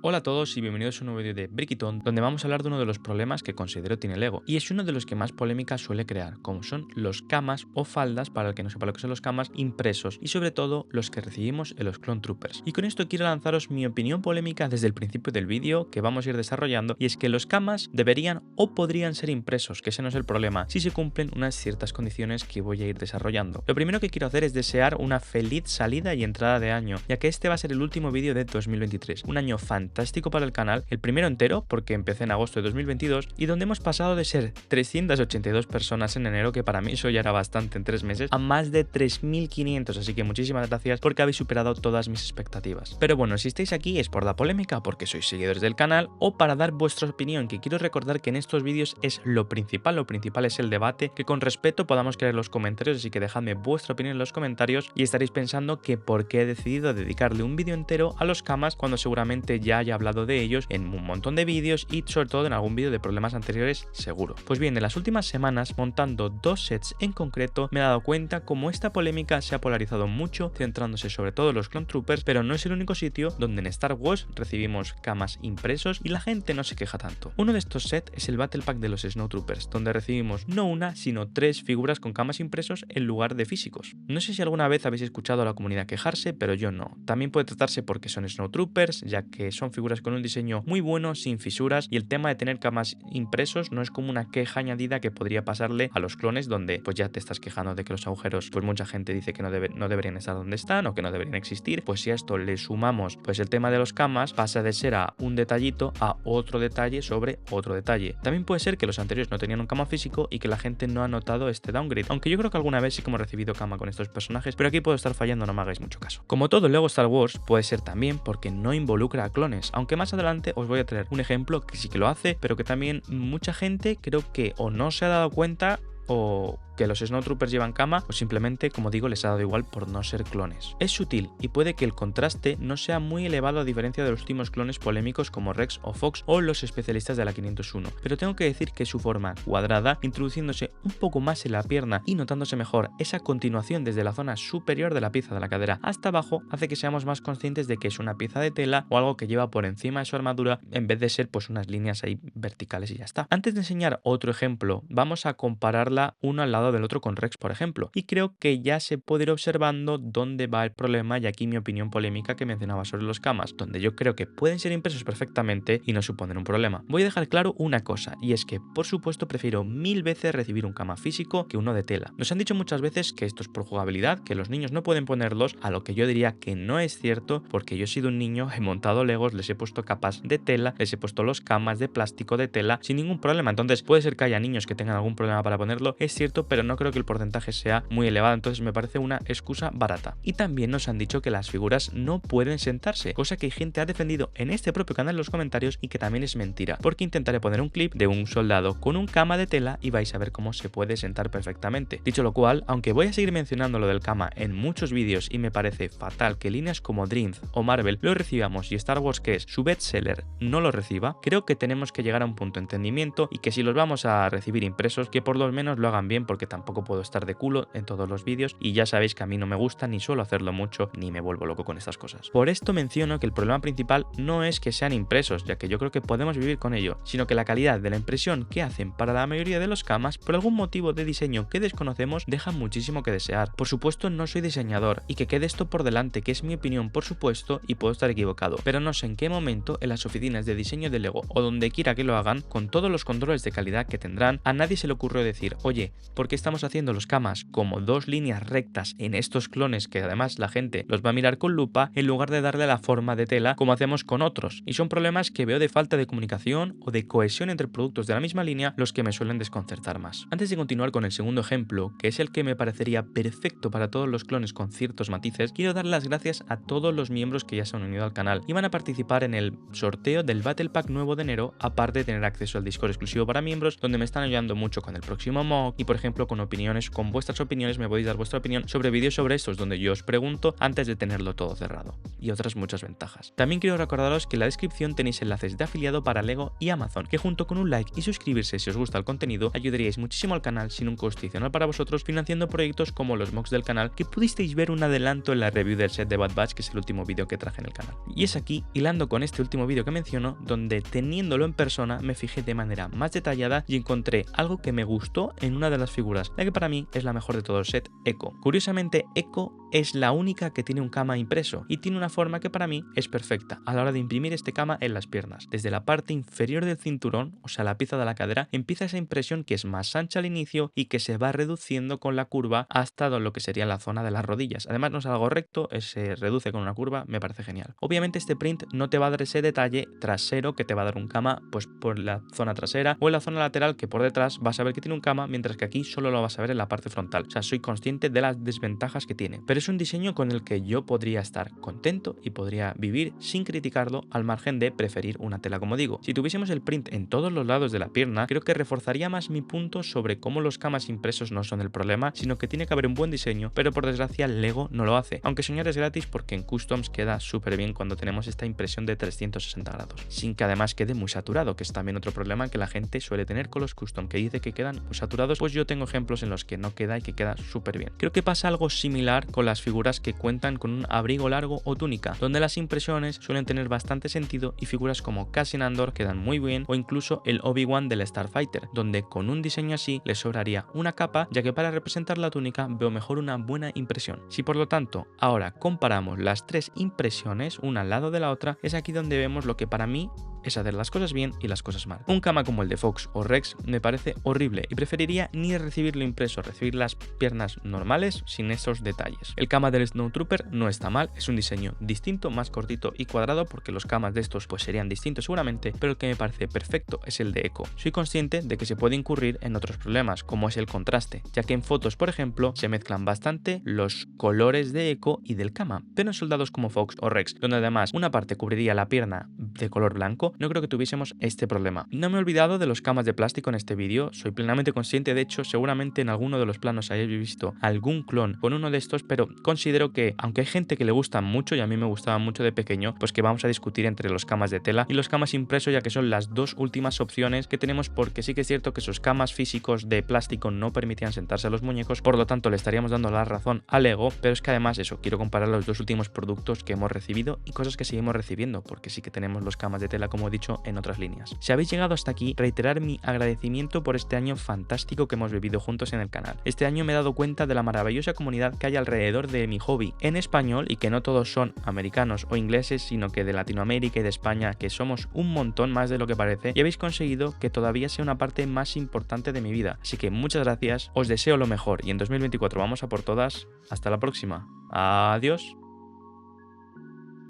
Hola a todos y bienvenidos a un nuevo vídeo de Brickitón, donde vamos a hablar de uno de los problemas que considero tiene Lego, y es uno de los que más polémica suele crear, como son los camas o faldas, para el que no sepa lo que son los camas, impresos, y sobre todo los que recibimos en los Clone Troopers. Y con esto quiero lanzaros mi opinión polémica desde el principio del vídeo, que vamos a ir desarrollando, y es que los camas deberían o podrían ser impresos, que ese no es el problema, si se cumplen unas ciertas condiciones que voy a ir desarrollando. Lo primero que quiero hacer es desear una feliz salida y entrada de año, ya que este va a ser el último vídeo de 2023, un año fantástico para el canal, el primero entero porque empecé en agosto de 2022 y donde hemos pasado de ser 382 personas en enero, que para mí eso ya era bastante en 3 meses, a más de 3500, así que muchísimas gracias porque habéis superado todas mis expectativas. Pero bueno, si estáis aquí es por la polémica, porque sois seguidores del canal o para dar vuestra opinión, que quiero recordar que en estos vídeos es lo principal es el debate, que con respeto podamos crear los comentarios, así que dejadme vuestra opinión en los comentarios y estaréis pensando que por qué he decidido dedicarle un vídeo entero a los camas cuando seguramente ya haya hablado de ellos en un montón de vídeos y sobre todo en algún vídeo de problemas anteriores seguro. Pues bien, en las últimas semanas, montando dos sets en concreto, me he dado cuenta cómo esta polémica se ha polarizado mucho, centrándose sobre todo en los Clone Troopers, pero no es el único sitio donde en Star Wars recibimos camas impresos y la gente no se queja tanto. Uno de estos sets es el Battle Pack de los Snow Troopers, donde recibimos no una, sino 3 figuras con camas impresos en lugar de físicos. No sé si alguna vez habéis escuchado a la comunidad quejarse, pero yo no. También puede tratarse porque son Snow Troopers, ya que son figuras con un diseño muy bueno, sin fisuras, y el tema de tener camas impresos no es como una queja añadida que podría pasarle a los clones, donde pues ya te estás quejando de que los agujeros, pues mucha gente dice que no deberían estar donde están o que no deberían existir. Pues si a esto le sumamos pues el tema de los camas, pasa de ser a un detallito a otro detalle sobre otro detalle. También puede ser que los anteriores no tenían un cama físico y que la gente no ha notado este downgrade, aunque yo creo que alguna vez sí que hemos recibido cama con estos personajes, pero aquí puedo estar fallando, no me hagáis mucho caso. Como todo Lego Star Wars, puede ser también porque no involucra a clones, aunque más adelante os voy a traer un ejemplo que sí que lo hace, pero que también mucha gente creo que o no se ha dado cuenta o que los Snow Troopers llevan cama o simplemente, como digo, les ha dado igual por no ser clones. Es sutil y puede que el contraste no sea muy elevado a diferencia de los últimos clones polémicos como Rex o Fox o los especialistas de la 501, pero tengo que decir que su forma cuadrada, introduciéndose un poco más en la pierna y notándose mejor esa continuación desde la zona superior de la pieza de la cadera hasta abajo, hace que seamos más conscientes de que es una pieza de tela o algo que lleva por encima de su armadura en vez de ser pues unas líneas ahí verticales y ya está. Antes de enseñar otro ejemplo, vamos a compararla uno al lado del otro con Rex, por ejemplo, y creo que ya se puede ir observando dónde va el problema, y aquí mi opinión polémica que mencionaba sobre los camas, donde yo creo que pueden ser impresos perfectamente y no suponen un problema. Voy a dejar claro una cosa, y es que por supuesto prefiero 1000 veces recibir un cama físico que uno de tela. Nos han dicho muchas veces que esto es por jugabilidad, que los niños no pueden ponerlos, a lo que yo diría que no es cierto, porque yo he sido un niño, he montado Legos, les he puesto capas de tela, les he puesto los camas de plástico de tela sin ningún problema. Entonces puede ser que haya niños que tengan algún problema para ponerlo, es cierto, pero no creo que el porcentaje sea muy elevado, entonces me parece una excusa barata. Y también nos han dicho que las figuras no pueden sentarse, cosa que gente ha defendido en este propio canal en los comentarios y que también es mentira, porque intentaré poner un clip de un soldado con un cama de tela y vais a ver cómo se puede sentar perfectamente. Dicho lo cual, aunque voy a seguir mencionando lo del cama en muchos vídeos y me parece fatal que líneas como Dreams o Marvel lo recibamos y Star Wars, que es su bestseller, no lo reciba, creo que tenemos que llegar a un punto de entendimiento y que si los vamos a recibir impresos, que por lo menos lo hagan bien, porque tampoco puedo estar de culo en todos los vídeos y ya sabéis que a mí no me gusta ni suelo hacerlo mucho ni me vuelvo loco con estas cosas. Por esto menciono que el problema principal no es que sean impresos, ya que yo creo que podemos vivir con ello, sino que la calidad de la impresión que hacen para la mayoría de los camas, por algún motivo de diseño que desconocemos, deja muchísimo que desear. Por supuesto no soy diseñador y que quede esto por delante, que es mi opinión por supuesto y puedo estar equivocado, pero no sé en qué momento en las oficinas de diseño de Lego o donde quiera que lo hagan, con todos los controles de calidad que tendrán, a nadie se le ocurrió decir, oye, ¿por qué estamos haciendo los camas como dos líneas rectas en estos clones que además la gente los va a mirar con lupa en lugar de darle la forma de tela como hacemos con otros? Y son problemas que veo de falta de comunicación o de cohesión entre productos de la misma línea los que me suelen desconcertar más. Antes de continuar con el segundo ejemplo, que es el que me parecería perfecto para todos los clones con ciertos matices, quiero dar las gracias a todos los miembros que ya se han unido al canal y van a participar en el sorteo del Battle Pack nuevo de enero, aparte de tener acceso al Discord exclusivo para miembros, donde me están ayudando mucho con el próximo mock y por ejemplo ejemplo, con opiniones, con vuestras opiniones me podéis dar vuestra opinión sobre vídeos sobre estos donde yo os pregunto antes de tenerlo todo cerrado. Y otras muchas ventajas. También quiero recordaros que en la descripción tenéis enlaces de afiliado para Lego y Amazon, que junto con un like y suscribirse si os gusta el contenido, ayudaríais muchísimo al canal sin un coste adicional para vosotros, financiando proyectos como los mocks del canal, que pudisteis ver un adelanto en la review del set de Bad Batch, que es el último vídeo que traje en el canal. Y es aquí, hilando con este último vídeo que menciono, donde teniéndolo en persona me fijé de manera más detallada y encontré algo que me gustó en una de las figuras, la que para mí es la mejor de todo el set, Echo. Curiosamente, Echo es la única que tiene un kama impreso y tiene una forma que para mí es perfecta a la hora de imprimir este kama en las piernas. Desde la parte inferior del cinturón, o sea la pieza de la cadera, empieza esa impresión que es más ancha al inicio y que se va reduciendo con la curva hasta lo que sería la zona de las rodillas. Además no es algo recto, se reduce con una curva, me parece genial. Obviamente este print no te va a dar ese detalle trasero que te va a dar un kama pues por la zona trasera o en la zona lateral, que por detrás vas a ver que tiene un kama, mientras que aquí solo lo vas a ver en la parte frontal. O sea, soy consciente de las desventajas que tiene, pero es un diseño con el que yo podría estar contento y podría vivir sin criticarlo, al margen de preferir una tela, como digo. Si tuviésemos el print en todos los lados de la pierna, creo que reforzaría más mi punto sobre cómo los kamas impresos no son el problema, sino que tiene que haber un buen diseño, pero por desgracia Lego no lo hace, aunque soñar es gratis, porque en customs queda súper bien cuando tenemos esta impresión de 360 grados, sin que además quede muy saturado, que es también otro problema que la gente suele tener con los custom, que dice que quedan muy saturados. Pues yo tengo ejemplos en los que no queda y que queda súper bien. Creo que pasa algo similar con las figuras que cuentan con un abrigo largo o túnica, donde las impresiones suelen tener bastante sentido y figuras como Cassian Andor quedan muy bien, o incluso el Obi-Wan del Starfighter, donde con un diseño así le sobraría una capa, ya que para representar la túnica veo mejor una buena impresión. Si por lo tanto ahora comparamos las tres impresiones una al lado de la otra, es aquí donde vemos lo que para mí es hacer las cosas bien y las cosas mal. Un kama como el de Fox o Rex me parece horrible y preferiría ni recibirlo impreso, recibir las piernas normales sin esos detalles. El kama del Snowtrooper no está mal, es un diseño distinto, más cortito y cuadrado, porque los kamas de estos pues serían distintos seguramente, pero el que me parece perfecto es el de Echo. Soy consciente de que se puede incurrir en otros problemas, como es el contraste, ya que en fotos, por ejemplo, se mezclan bastante los colores de Echo y del kama, pero en soldados como Fox o Rex, donde además una parte cubriría la pierna de color blanco, no creo que tuviésemos este problema. No me he olvidado de los kamas de plástico en este vídeo, soy plenamente consciente, de hecho seguramente en alguno de los planos hayáis visto algún clon con uno de estos, pero considero que aunque hay gente que le gustan mucho y a mí me gustaban mucho de pequeño, pues que vamos a discutir entre los kamas de tela y los kamas impresos, ya que son las dos últimas opciones que tenemos, porque sí que es cierto que esos kamas físicos de plástico no permitían sentarse a los muñecos, por lo tanto le estaríamos dando la razón a Lego, pero es que además eso, quiero comparar los dos últimos productos que hemos recibido y cosas que seguimos recibiendo, porque sí que tenemos los kamas de tela, como he dicho, en otras líneas. Si habéis llegado hasta aquí, reiterar mi agradecimiento por este año fantástico que hemos vivido juntos en el canal. Este año me he dado cuenta de la maravillosa comunidad que hay alrededor de mi hobby en español, y que no todos son americanos o ingleses, sino que de Latinoamérica y de España, que somos un montón más de lo que parece, y habéis conseguido que todavía sea una parte más importante de mi vida. Así que muchas gracias, os deseo lo mejor y en 2024 vamos a por todas. Hasta la próxima. Adiós.